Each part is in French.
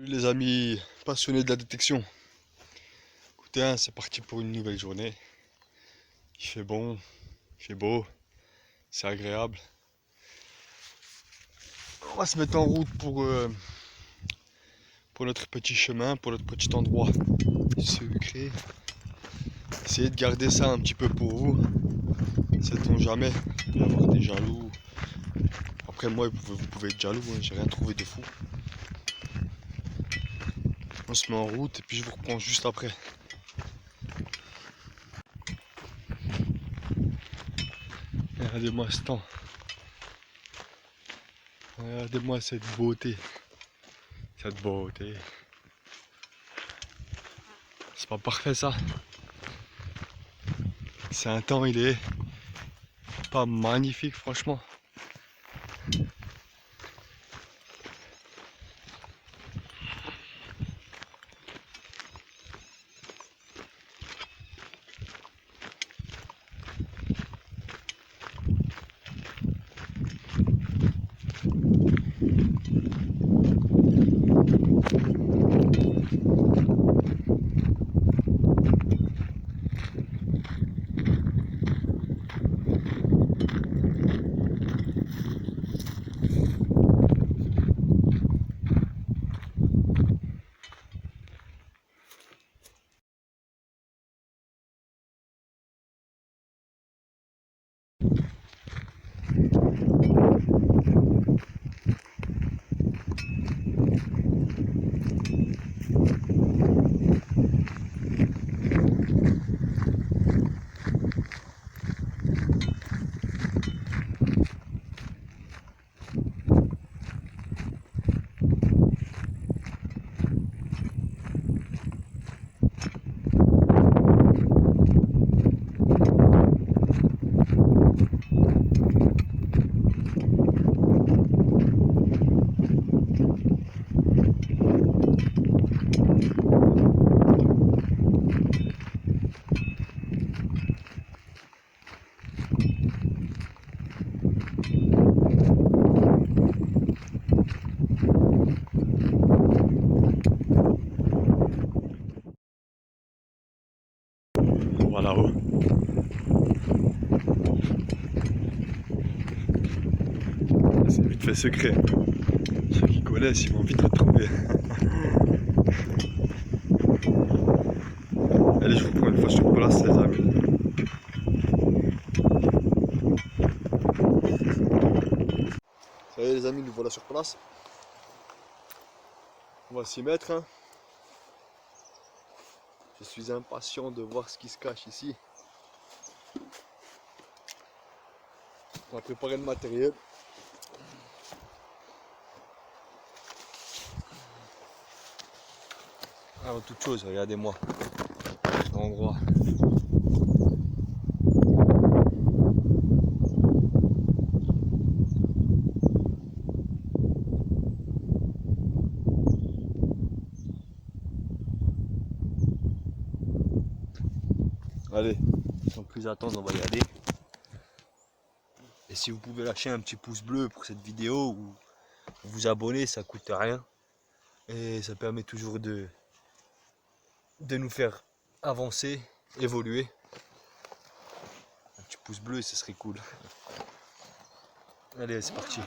Les amis passionnés de la détection. Écoutez, hein, c'est parti pour une nouvelle journée. Il fait bon, il fait beau, c'est agréable. On va se mettre en route pour notre petit chemin, pour notre petit endroit secret. Essayez de garder ça un petit peu pour vous. Sait-on jamais, il peut y avoir des jaloux. Après moi, vous pouvez être jaloux, hein, j'ai rien trouvé de fou. On se met en route et puis je vous reprends juste après. Regardez-moi ce temps. Regardez-moi cette beauté. Cette beauté. C'est pas parfait ça. C'est un temps, il est pas magnifique franchement. Voilà. C'est vite fait secret. Ceux qui connaissent, ils vont vite retrouver. Allez, je vous prends une fois sur place, les amis. Ça y est, les amis, nous voilà sur place. On va s'y mettre. Hein. Je suis impatient de voir ce qui se cache ici. On va préparer le matériel. Avant toute chose, regardez-moi l'endroit. Allez, sans plus attendre, on va y aller. Et si vous pouvez lâcher un petit pouce bleu pour cette vidéo ou vous abonner, ça coûte rien. Et ça permet toujours de nous faire avancer, évoluer. Un petit pouce bleu, ce serait cool. Allez, c'est parti.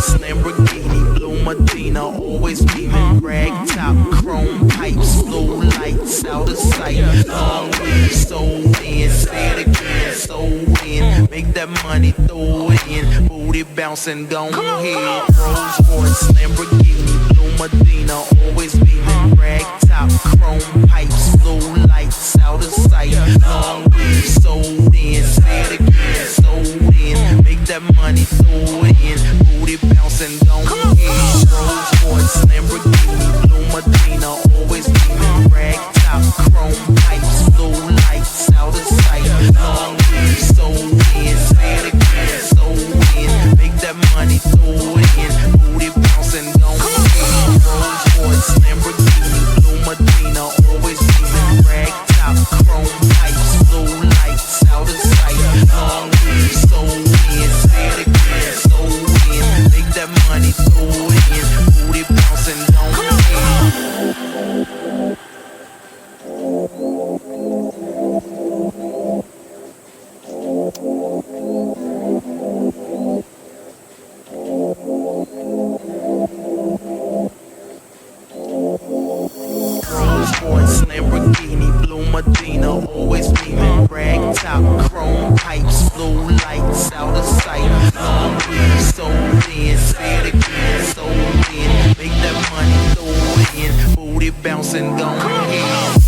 Sports, Lamborghini, blue Medina, always beaming, rag top, chrome pipes, blue lights out of sight. Long weed, sold in, say it again, sold in. Make that money, throw it in, booty bouncing, go ahead. Rolls Royce, Lamborghini, blue Medina, always beaming, rag top, chrome pipes, blue lights out of sight. Long weed, sold in, say it again, sold in. Make that money, throw it in, booty bouncing, go ahead. Rolls Royce, Lamborghini, blue Medina, always beaming, rag top, chrome pipes, blue lights out of sight. Long weed, sold in, say it again, sold in. Make that money, throw it in, booty bouncing, go ahead. Rolls Royce, Lamborghini, blue Medina, always beaming, rag top, chrome pipes, blue lights out of sight. Long weed, sold in, say it again, sold in. Make that money, throw it in, booty bouncing, go ahead. Rolls Royce, Lamborghini, blue Medina, always beaming, rag top, chrome pipes, blue lights out of sight. Long weed, sold in, say it again, sold in. Make that money, throw it in, booty bouncing, go ahead.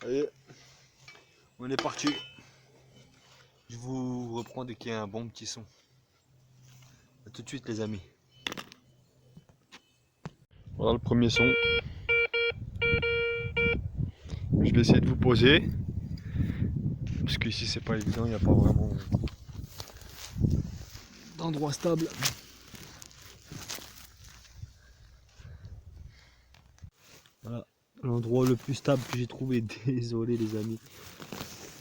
Allez, on est parti. Je vous reprends dès qu'il y a un bon petit son. A tout de suite les amis. Voilà le premier son. Je vais essayer de vous poser. Parce qu'ici c'est pas évident, il n'y a pas vraiment d'endroit stable. Voilà, l'endroit le plus stable que j'ai trouvé. Désolé les amis.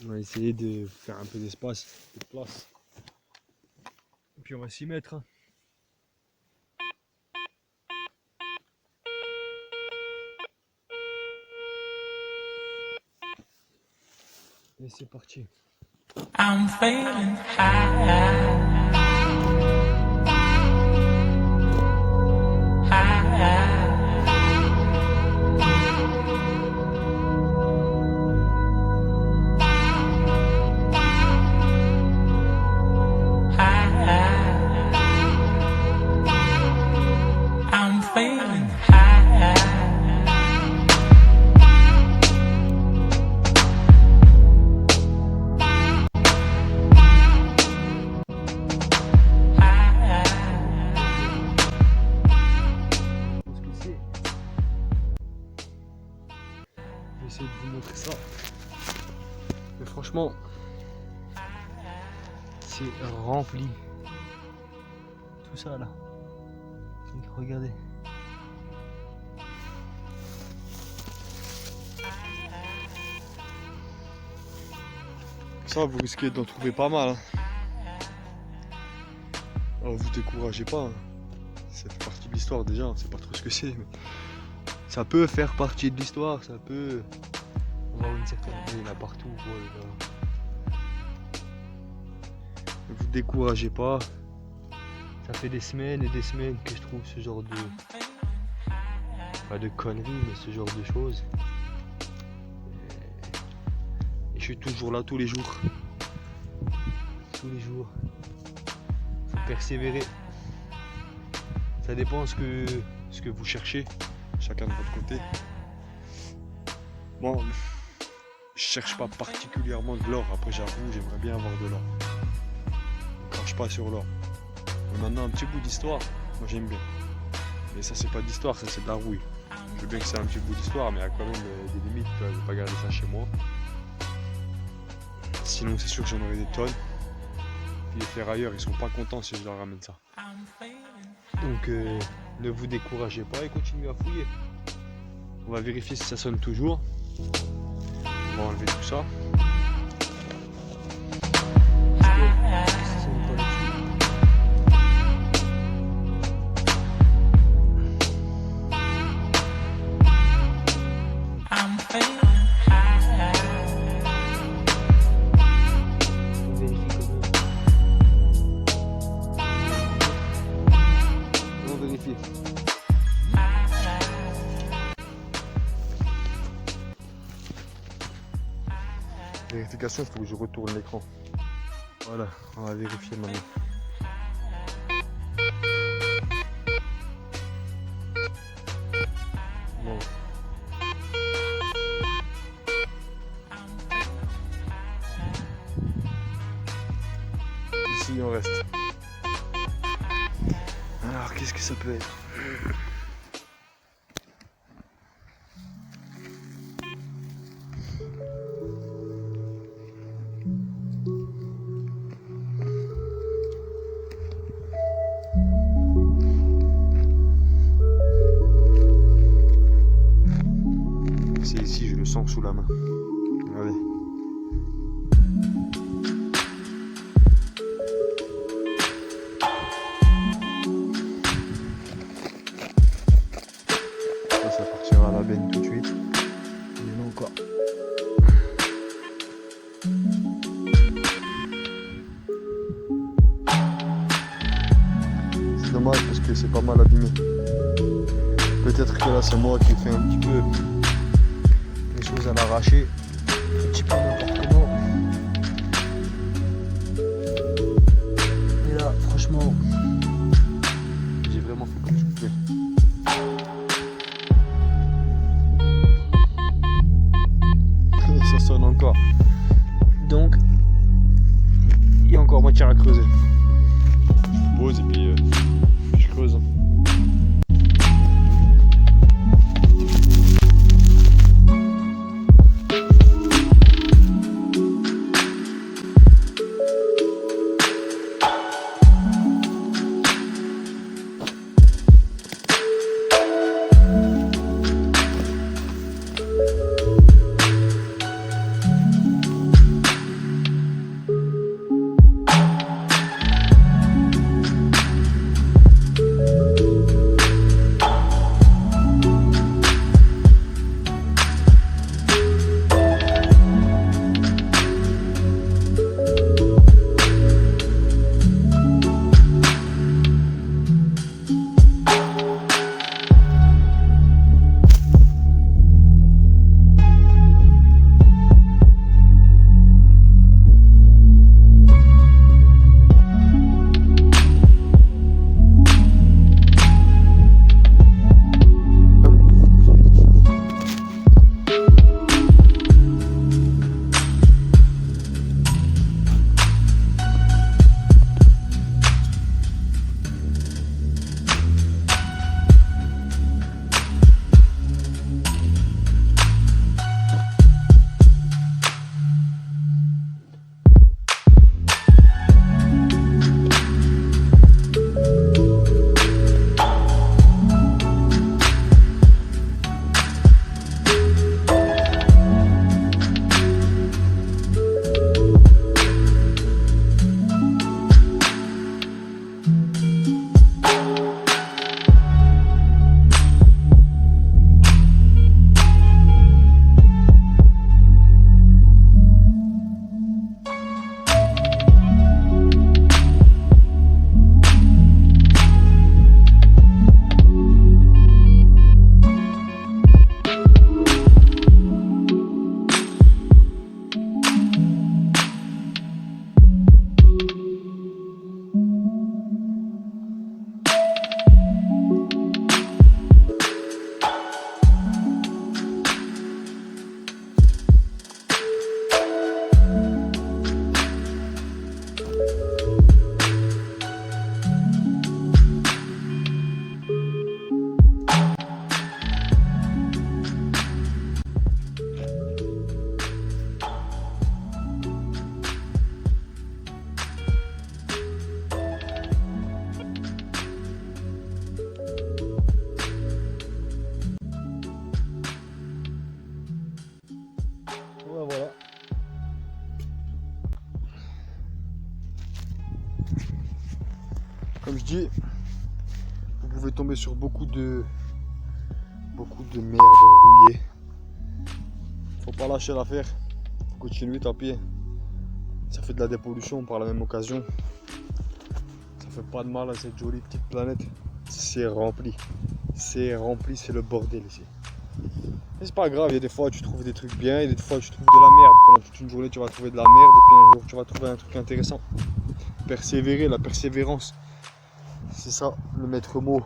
On va essayer de faire un peu d'espace, de place. Et puis on va s'y mettre. Et c'est parti. I'm feeling high. I'm feeling high. Ce que c'est. Je vais essayer de vous montrer ça. Mais franchement, c'est rempli. Tout ça là. Donc, regardez. Ça, vous risquez d'en trouver pas mal. Hein. Alors vous découragez pas. Hein. Ça fait partie de l'histoire déjà, on sait pas trop ce que c'est. Mais ça peut faire partie de l'histoire, ça peut avoir une certaine. Il y en a partout. Voilà. Ne vous découragez pas. Ça fait des semaines et des semaines que je trouve ce genre de. Pas de conneries, mais ce genre de choses. Et je suis toujours là tous les jours. Tous les jours. Faut persévérer. Ça dépend ce que vous cherchez, chacun de votre côté. Bon, je cherche pas particulièrement de l'or. Après, j'avoue, j'aimerais bien avoir de l'or. Je crache pas sur l'or. Mais maintenant, un petit bout d'histoire, moi j'aime bien. Mais ça, c'est pas d'histoire, ça c'est de la rouille. Je veux bien que c'est un petit bout d'histoire, mais il y a quand même des limites. Je vais pas garder ça chez moi. Sinon, c'est sûr que j'en aurai des tonnes. Puis les ferrailleurs, ils sont pas contents si je leur ramène ça. Donc, ne vous découragez pas et continuez à fouiller. On va vérifier si ça sonne toujours. On va enlever tout ça. Vérification, il faut que je retourne l'écran. Voilà, on va vérifier maintenant. Bon. Ici, on reste. Alors, qu'est-ce que ça peut être ? C'est ici, je le sens sous la main. Regardez. Ça partira à la benne tout de suite. Il y en a encore. C'est dommage parce que c'est pas mal abîmé. Peut-être que là c'est moi qui ai fait un petit peu les choses à l'arracher, un petit peu n'importe comment. Et là franchement j'ai vraiment fait comme je pouvais. Ça sonne encore. Donc il y a encore matière à creuser. Je pose et puis je creuse. Comme je dis, vous pouvez tomber sur beaucoup de merde rouillée. Faut pas lâcher l'affaire, faut continuer, tant pis. Ça fait de la dépollution par la même occasion. Ça fait pas de mal à cette jolie petite planète. C'est rempli, c'est le bordel ici. Mais c'est pas grave, il y a des fois tu trouves des trucs bien, et des fois tu trouves de la merde. Pendant toute une journée tu vas trouver de la merde, et puis un jour tu vas trouver un truc intéressant. Persévérer, la persévérance, c'est ça le maître mot,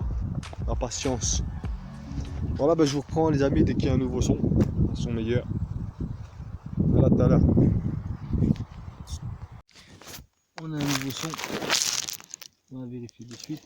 la patience. Voilà, ben je vous reprends les amis dès qu'il y a un nouveau son, un son meilleur. Voilà, tout à l'heure. On a un nouveau son, on va vérifier de suite.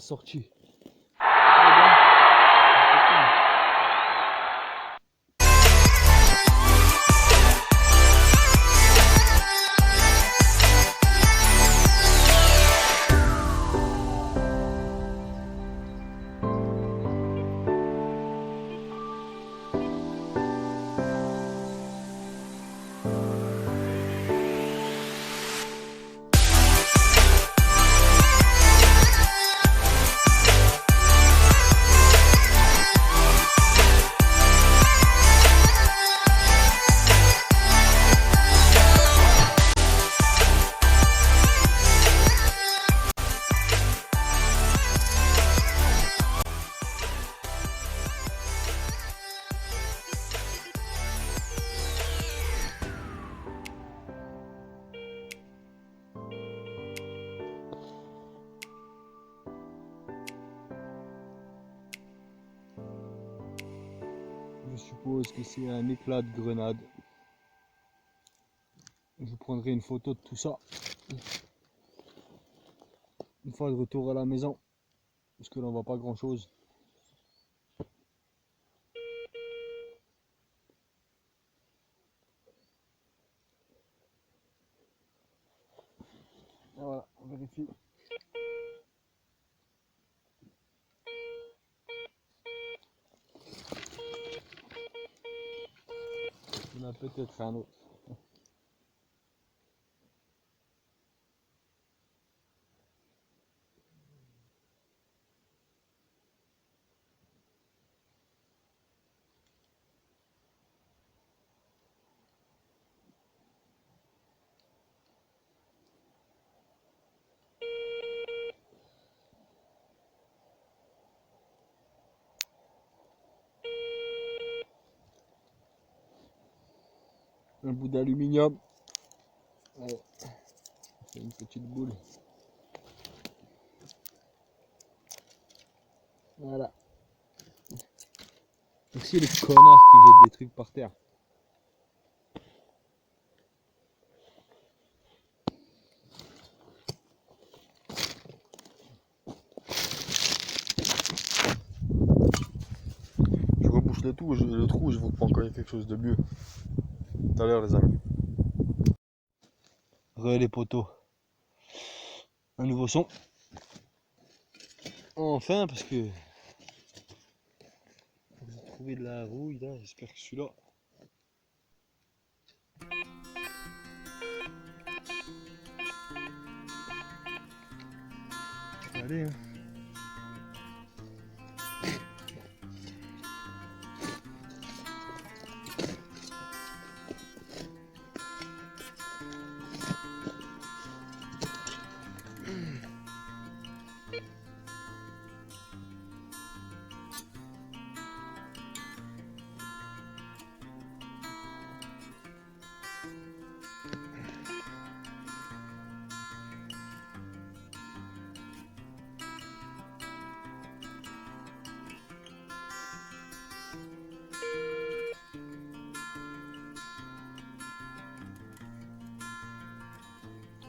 sortie. Je suppose que c'est un éclat de grenade. Je prendrai une photo de tout ça une fois de retour à la maison, parce que là on voit pas grand chose. Voilà, on vérifie. Il y en a peut-être un autre. Un bout d'aluminium. C'est une petite boule. Voilà. Merci les connards qui jettent des trucs par terre. Je rebouche le trou, je vous prends quand il y a quelque chose de mieux. Tout à l'heure les amis. Les poteaux. Un nouveau son. Enfin parce que j'ai trouvé de la rouille là, j'espère que celui-là. Allez hein.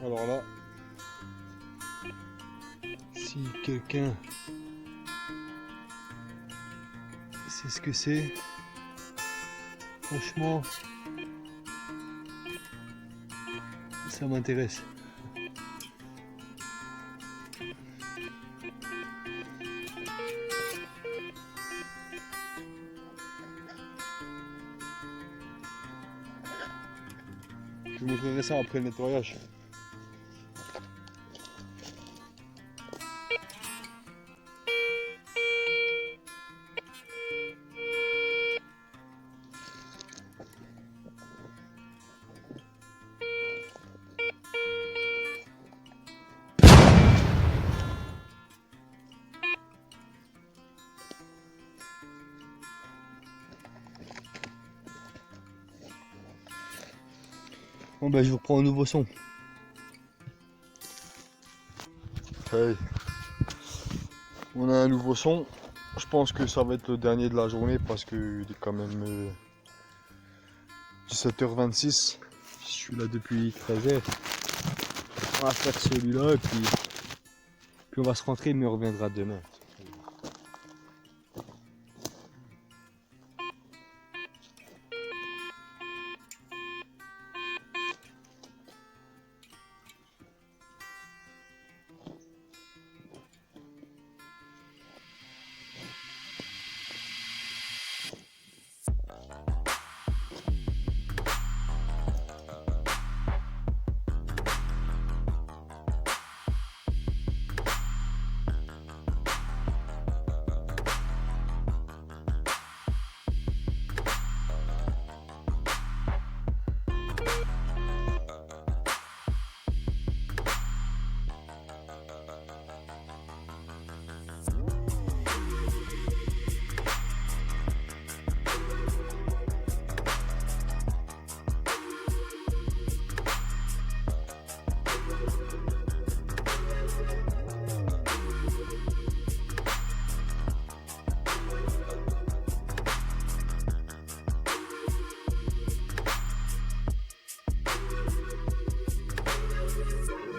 Alors là, si quelqu'un sait ce que c'est, franchement, ça m'intéresse. Je vous montrerai ça après le nettoyage. Bon ben je vous reprends un nouveau son. Hey. On a un nouveau son. Je pense que ça va être le dernier de la journée parce qu'il est quand même 17h26. Je suis là depuis 13h. On va faire celui-là et puis Puis on va se rentrer, mais on reviendra demain.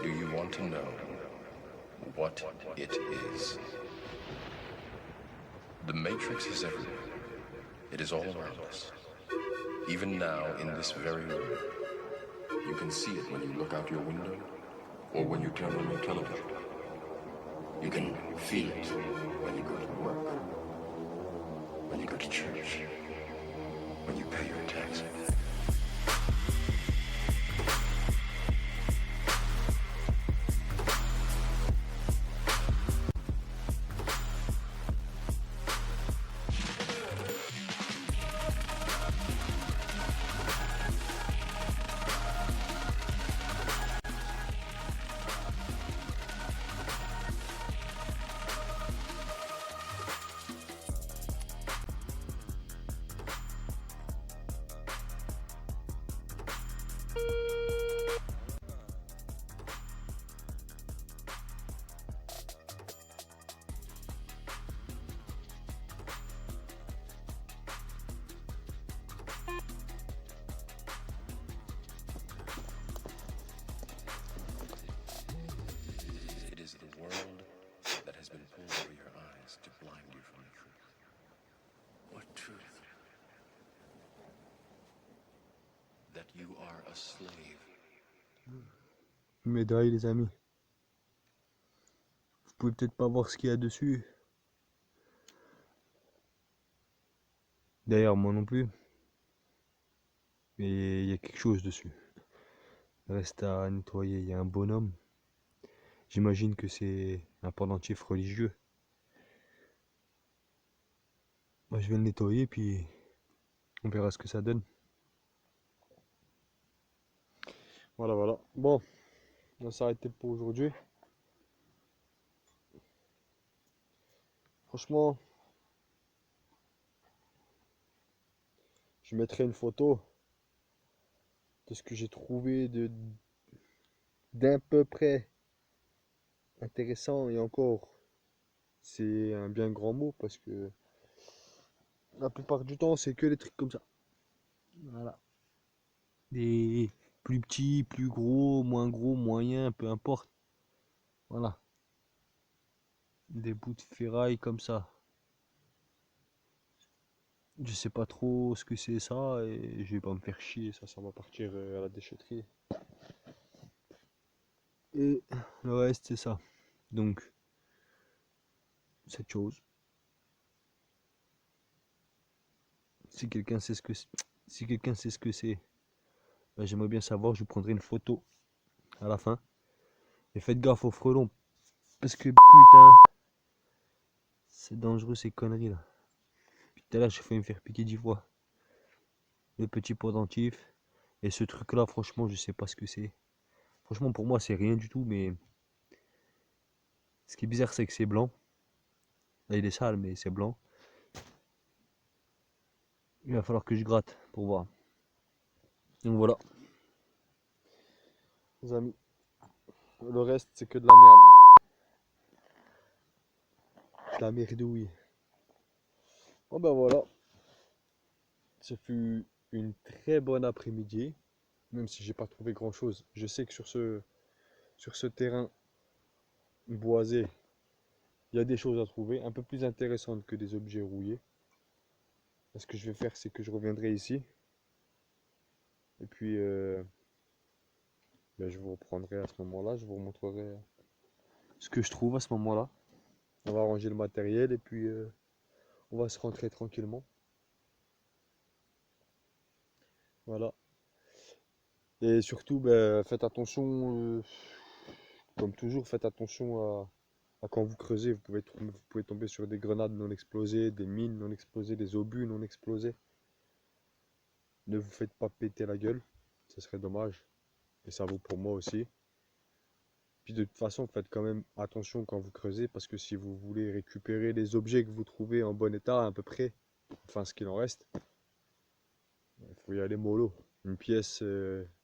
Do you want to know what it is? The Matrix is everywhere. It is all around us. Even now, in this very room. You can see it when you look out your window or when you turn on your television. You can feel it when you go to work, when you go to church, when you pay your taxes. It is the world that has been pulled over your eyes to blind you from the truth. What truth? That you are a slave. Médaille les amis. Vous pouvez peut-être pas voir ce qu'il y a dessus. D'ailleurs moi non plus. Mais il y a quelque chose dessus. Il reste à nettoyer. Il y a un bonhomme. J'imagine que c'est un pendentif religieux. Moi je vais le nettoyer puis on verra ce que ça donne. Voilà voilà. Bon, on va s'arrêter pour aujourd'hui. Franchement, je mettrai une photo de ce que j'ai trouvé d'un peu près intéressant, et encore c'est un bien grand mot parce que la plupart du temps c'est que des trucs comme ça. Voilà. Des plus petits, plus gros, moyens, peu importe. Voilà. Des bouts de ferraille comme ça. Je sais pas trop ce que c'est ça et je vais pas me faire chier, ça va partir à la déchetterie. Et le reste c'est ça. Donc cette chose. Si quelqu'un sait ce que c'est, si quelqu'un sait ce que c'est, ben, j'aimerais bien savoir, je vous prendrai une photo à la fin. Et faites gaffe aux frelons. Parce que putain, c'est dangereux ces conneries là. Puis tout à l'heure j'ai failli me faire piquer 10 fois. Le petit pendentif. Et ce truc là, franchement, je sais pas ce que c'est. Franchement, pour moi, c'est rien du tout, mais ce qui est bizarre, c'est que c'est blanc. Là, il est sale, mais c'est blanc. Il va falloir que je gratte pour voir. Donc voilà. Les amis, le reste, c'est que de la merde. De la merdouille. Bon ben voilà. Ce fut une très bonne après-midi. Même si j'ai pas trouvé grand chose. Je sais que sur ce terrain boisé, il y a des choses à trouver, un peu plus intéressantes que des objets rouillés. Ce que je vais faire, c'est que je reviendrai ici. Et puis, ben, je vous reprendrai à ce moment-là, je vous montrerai ce que je trouve à ce moment-là. On va ranger le matériel et puis on va se rentrer tranquillement. Voilà. Et surtout, ben, faites attention, comme toujours, faites attention à quand vous creusez. Vous pouvez tomber sur des grenades non explosées, des mines non explosées, des obus non explosés. Ne vous faites pas péter la gueule, ce serait dommage. Et ça vaut pour moi aussi. Puis de toute façon, faites quand même attention quand vous creusez, parce que si vous voulez récupérer les objets que vous trouvez en bon état, à peu près, enfin ce qu'il en reste, il faut y aller mollo. Une pièce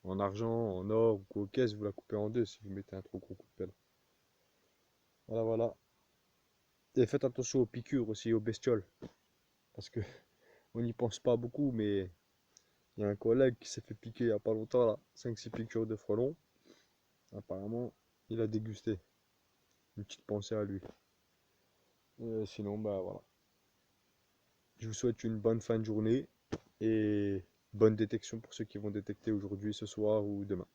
en argent, en or ou quoi aux caisses, vous la coupez en deux si vous mettez un trop gros coup de pelle. Voilà, voilà. Et faites attention aux piqûres aussi, aux bestioles. Parce que on n'y pense pas beaucoup, mais il y a un collègue qui s'est fait piquer il n'y a pas longtemps, là, 5-6 piqûres de frelons. Apparemment, il a dégusté. Une petite pensée à lui. Sinon, bah voilà. Je vous souhaite une bonne fin de journée et bonne détection pour ceux qui vont détecter aujourd'hui, ce soir ou demain.